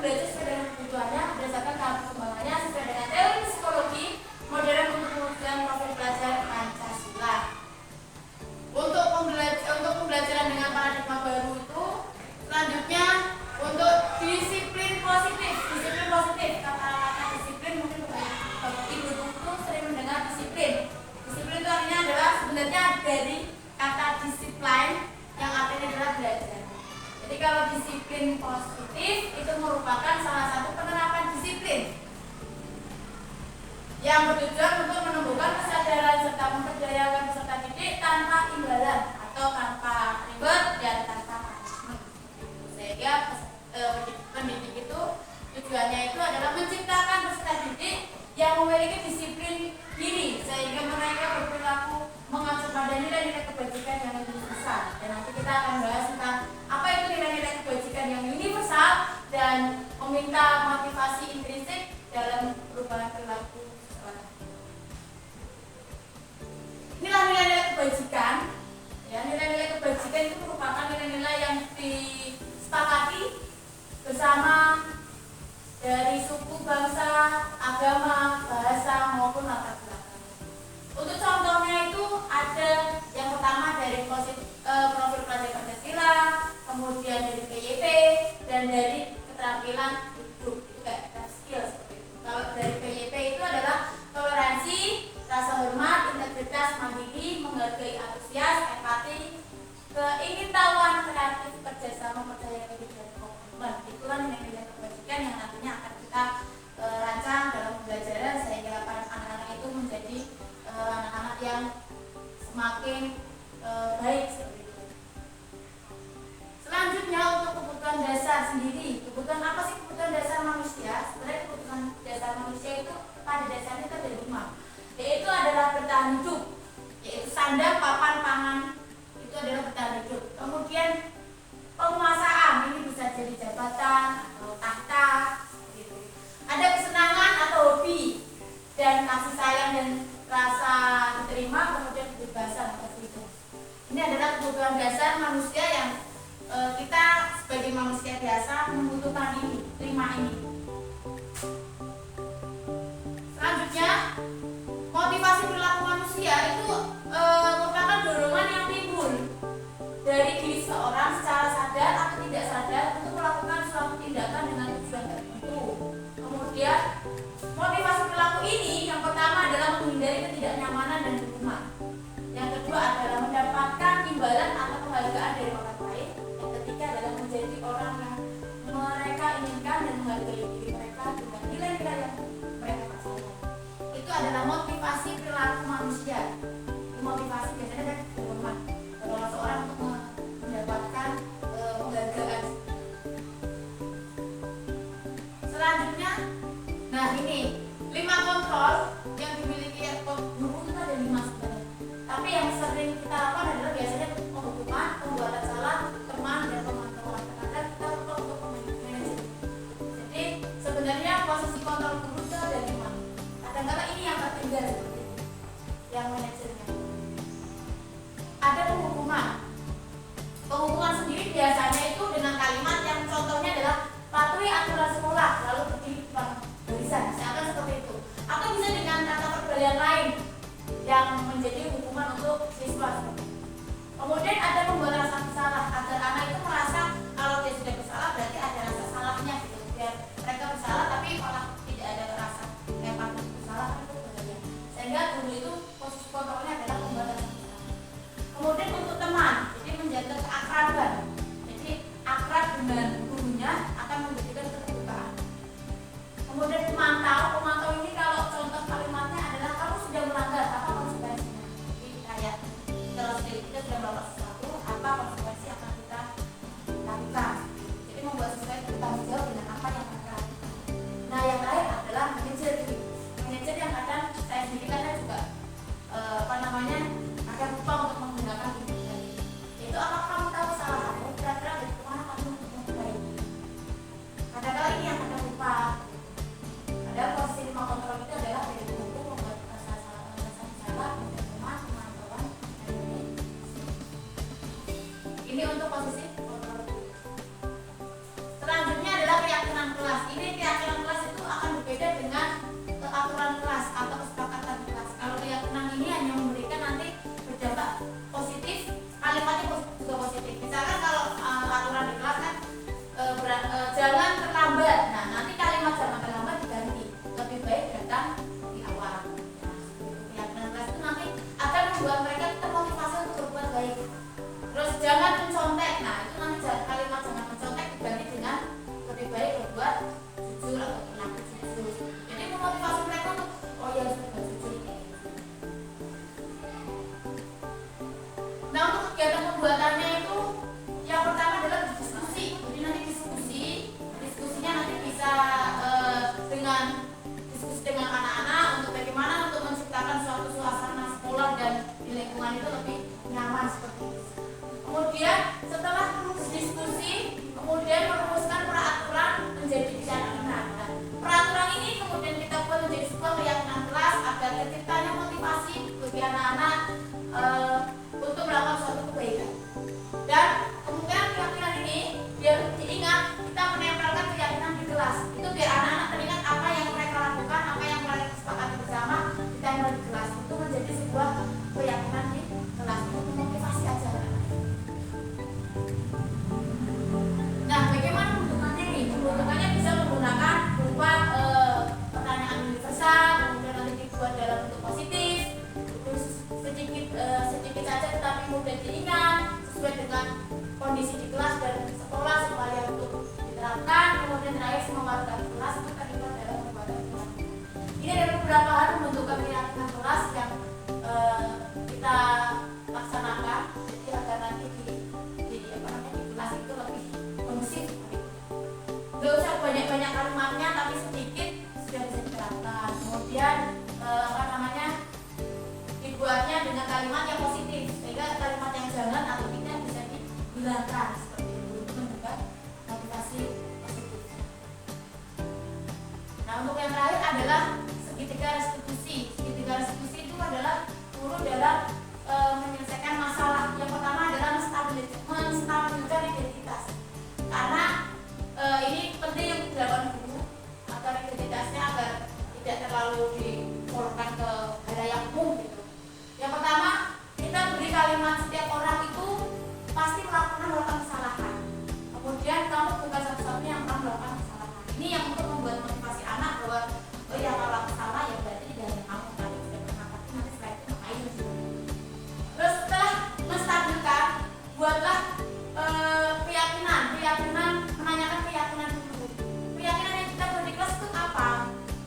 belajar sesuai dengan kebutuhannya berdasarkan tahap perkembangannya sesuai dengan teori psikologi modern untuk mewujudkan profil pelajar Pancasila. Untuk pembelajaran dengan paradigma baru itu selanjutnya untuk disiplin positif. Kata-kata disiplin mungkin ibu itu sering mendengar disiplin. Disiplin itu artinya adalah sebenarnya dari kata disiplin yang artinya adalah belajar. Jadi kalau disiplin positif itu merupakan salah satu penerapan disiplin yang bertujuan untuk menumbuhkan kesadaran serta memperdayakan peserta didik tanpa imbalan atau tanpa ribet dan tanpa punishment. Sehingga pendidik itu tujuannya itu adalah menciptakan peserta didik yang memiliki disiplin diri sehingga mereka berperilaku mengacu pada nilai-nilai kebajikan yang lebih besar. Dan nanti kita akan bahas tentang apa itu nilai-nilai kebajikan yang universal dan meminta motivasi intrinsik dalam perubahan perilaku. Inilah nilai-nilai kebajikan. Ya, nilai-nilai kebajikan itu merupakan nilai-nilai yang disepakati bersama dari suku, bangsa, agama, bahasa maupun latar belakang. Untuk contohnya itu ada yang pertama dari profil pelajar Pancasila, kemudian dari PYP dan dari keterampilan hidup. Itu kayak skill seperti itu. Kalau dari PYP itu adalah toleransi, rasa hormat, integritas, mandiri, menghargai, antusias, empati, keingintahuan, kreatif, kerjasama, percaya diri, dan komitmen. Itulah nilai-nilai kebajikan yang nantinya akan kita rancang dalam pembelajaran sehingga anak-anak itu menjadi anak-anak yang semakin baik seperti itu. Selanjutnya untuk kebutuhan dasar sendiri. Kebutuhan apa sih kebutuhan dasar manusia? Sebenarnya kebutuhan dasar manusia itu pada dasarnya itu ada 5. Yaitu adalah bertahan hidup, yaitu sandang, papan, pangan, itu adalah bertahan hidup. Kemudian penguasaan, ini bisa jadi jabatan atau tahta, gitu. Ada kesenangan atau hobi dan kasih sayang dan rasa diterima, kemudian kebebasan atau freedom. Ini adalah kebutuhan dasar manusia yang kita sebagai manusia biasa membutuhkan ini, 5 ini. Selanjutnya, motivasi perilaku manusia itu merupakan dorongan yang timbul dari diri seorang secara sadar atau tidak sadar untuk melakukan suatu tindakan dengan tujuan tertentu. Kemudian motivasi perilaku ini yang pertama adalah menghindari ketidaknyamanan dan hukuman. Yang kedua adalah mendapatkan imbalan atau penghargaan dari orang lain. Yang ketiga adalah menjadi orang yang mereka inginkan dan menghargai diri mereka dengan nilai-nilai yang mereka percaya. Itu adalah motivasi perilaku manusia. Motivasi biasanya kan dorongan seorang untuk mendapatkan penghargaan. Selanjutnya, nah ini 5 kontrol yang dimiliki guru itu ada 5 sebenarnya. Tapi yang sering kita lakukan adalah biasanya penghukuman, pembuatan salah, teman dan pemantauan. Kadang kita lupa untuk manajemen. Jadi sebenarnya posisi kontrol guru itu ada 5. Kadang-kadang ini yang tertinggal seperti itu, yang manajernya. Ada penghukuman. Penghukuman sendiri biasanya itu dengan kalimat yang contohnya adalah patuhi aturan sekolah, lalu berdiri di depan barisan, misalkan seperti itu. Atau bisa dengan kata perbalian lain yang menjadi hukuman untuk siswa. Kemudian ada pembuatan rasa bersalah agar anak itu merasa kalau dia sudah bersalah berarti ada rasa salahnya gitu. Biar mereka bersalah tapi malah tidak ada rasa patut bersalah itu bahaya. Sehingga guru itu posisi kontrolnya adalah pembuatan rasa bersalah. Kemudian untuk teman, jadi menjaga keakraban. Jadi akrab dengan gurunya akan menjadikan keterbukaan. Kemudian pemantau ini kalau contoh kalimatnya adalah kamu sudah melanggar, apa konsekuensinya? Jadi kayak terus kita sudah melakukan sesuatu, apa konsekuensi akan kita lakukan? Jadi membuat siswa itu bertanggung jawab dengan apa yang mereka lakukan. Nah yang terakhir adalah manajer. Manajer yang kadang saya sendiri kadang juga akan lupa untuk menggunakan ini. Itu apakah kamu tahu kesalahanmu? Kira-kira dari kemana kamu memperbaiki? Kadang jangan terlambat. Nah, nanti kalimat jangan terlambat diganti, lebih baik datang di awal. Nah, keyakinan kelas itu nanti akan membuat mereka termotivasi untuk berbuat baik. Terus jangan mencontek. Nah, itu nanti kalimat jangan mencontek diganti dengan lebih baik berbuat jujur atau berlaku jujur. Jadi memotivasi mereka untuk oh ya harus berbuat jujur. Nah, untuk kegiatan pembuatannya itu yang pertama adalah diskusi. Jadi nanti diskusinya nanti bisa dengan diskusi dengan anak-anak untuk bagaimana untuk menciptakan suatu suasana sekolah dan di lingkungan itu lebih nyaman seperti itu. Kemudian setelah diskusi, kemudian merumuskan peraturan menjadi keyakinan. Nah, peraturan ini kemudian kita buat menjadi sebuah keyakinan kelas agar terciptanya motivasi bagi anak-anak untuk melakukan suatu kebaikan. Dan kemungkinan keyakinan ini biar diingat, kita menempelkan keyakinan di kelas. Itu biar anak-anak teringat apa yang mereka lakukan, apa yang mereka sepakati bersama, ditempel di kelas. Itu menjadi sebuah keyakinan di kelas untuk memotivasi ajaran. Nah, bagaimana pembentukannya ini? Pembentukannya bisa menggunakan berupa pertanyaan universal, kemudian nanti dibuat dalam bentuk positif, terus sedikit saja tetapi mudah diingat, sesuai dengan kondisi di kelas dan sekolah supaya untuk diterapkan. Kemudian terakhir semua warga kelas itu terlibat dalam pembuatan kelas. Ini ada beberapa hal pembentukan keyakinan kelas yang kita laksanakan, jadi agar nanti di kelas itu lebih kondusif. Gak usah banyak-banyak kalimatnya, tapi sedikit sudah bisa diterapkan. Kemudian dibuatnya dengan kalimat yang positif, sehingga kalimat yang jangan atau tidak bisa dihilangkan seperti itu untuk membuat motivasi positif. Nah, untuk yang terakhir adalah segitiga restitusi. Segitiga restitusi itu adalah guru dalam menyelesaikan masalah. Yang pertama adalah menstabilkan identitas, karena ini penting yang dilakukan guru agar identitasnya agar tidak terlalu diporkan ke halayak umum gitu. Yang pertama, kita beri kalimat setiap orang itu pasti melakukan kesalahan. Kemudian kamu bukan satu-satunya yang pernah melakukan kesalahan. Ini yang untuk membuat motivasi anak bahwa oh ya kalau aku salah ya berarti tidak hanya kamu tadi sudah pernah, tapi nanti setelah itu ngapain sih. Terus setelah menstabilkan, buatlah keyakinan menanyakan keyakinan dulu. Keyakinan yang kita buat di kelas itu apa?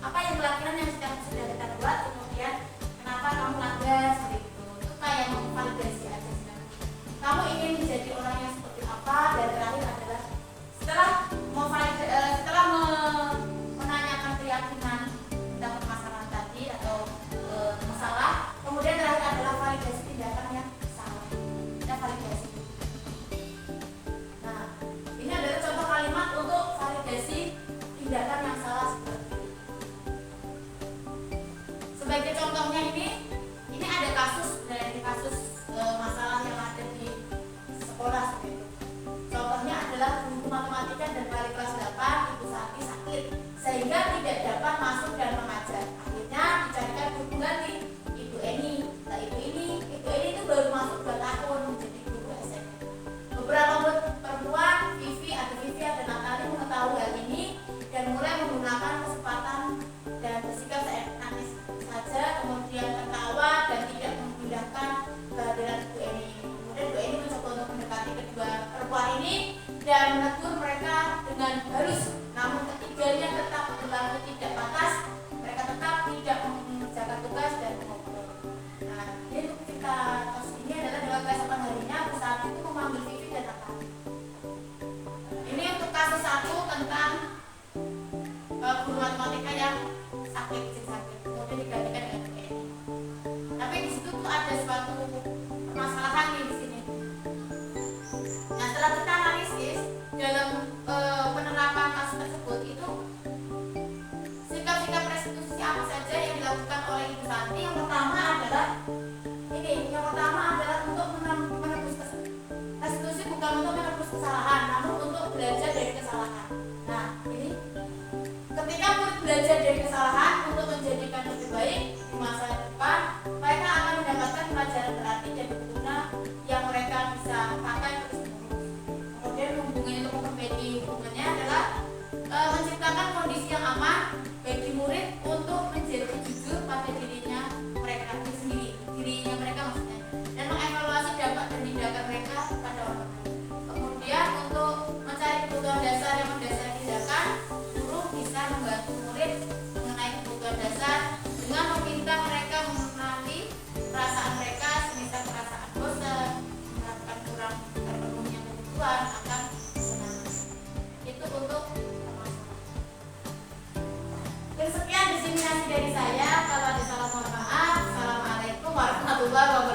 Apa yang keyakinan yang sudah kita buat, kemudian kenapa kamu langgar seperti itu. Itu kayak memvalidasi aja sih. Kamu ingin menjadi orang yang seperti apa? Dan terakhir adalah setelah menanyakan keyakinan tentang permasalahan tadi atau masalah, kemudian terakhir adalah validasi tindakan yang salah. Kita validasi. Nah, ini adalah contoh kalimat untuk validasi tindakan yang salah seperti ini. Sebagai contohnya ini ada kasus dari kasus masalah yang ada di sekolah seperti itu. Contohnya adalah guru matematika dan wali kelas 8 Ibu Sati sakit sehingga tidak dapat masuk dan mengajar. Akhirnya dicarikan guru pengganti, Ibu Eni. Nah, Ibu Eni itu baru masuk 2 tahun menjadi guru SMP. Beberapa perempuan, Vivi ada Natali mengetahui hal ini dan mulai menggunakan kesempatan dan bersikap seenaknya saja, kemudian tertawa dan tidak mengindahkan kehadiran Bu Eni. Kemudian Bu Eni mencoba untuk mendekati kedua perempuan ini dan menegur mereka dengan halus, namun ketiganya tetap berlaku tidak pantas. Mereka tetap tidak mengerjakan tugas dan mengobrol. Nah, jadi untuk cerita kasus ini adalah dalam keesokan harinya Bu Sati itu memanggil Vivi dan Natali. Ini untuk kasus 1 tentang guru matematika yang sakit. Kemudian digantikan dengan Bu Eni. Tapi di situ tuh ada suatu permasalahan di sini. Nah, setelah kita analisis dalam penerapan kasus tersebut itu sikap-sikap restitusi apa saja yang dilakukan oleh Ibu Santi. Yang pertama adalah untuk menebus restitusi, bukan untuk menebus kesalahan, namun untuk belajar dari kesalahan. Nah, ini ketika murid belajar dari kesalahan untuk menjadikan lebih baik di masa depan, mereka akan mendapatkan pelajaran berarti dan berguna yang warahmatullahi wabarakatuh.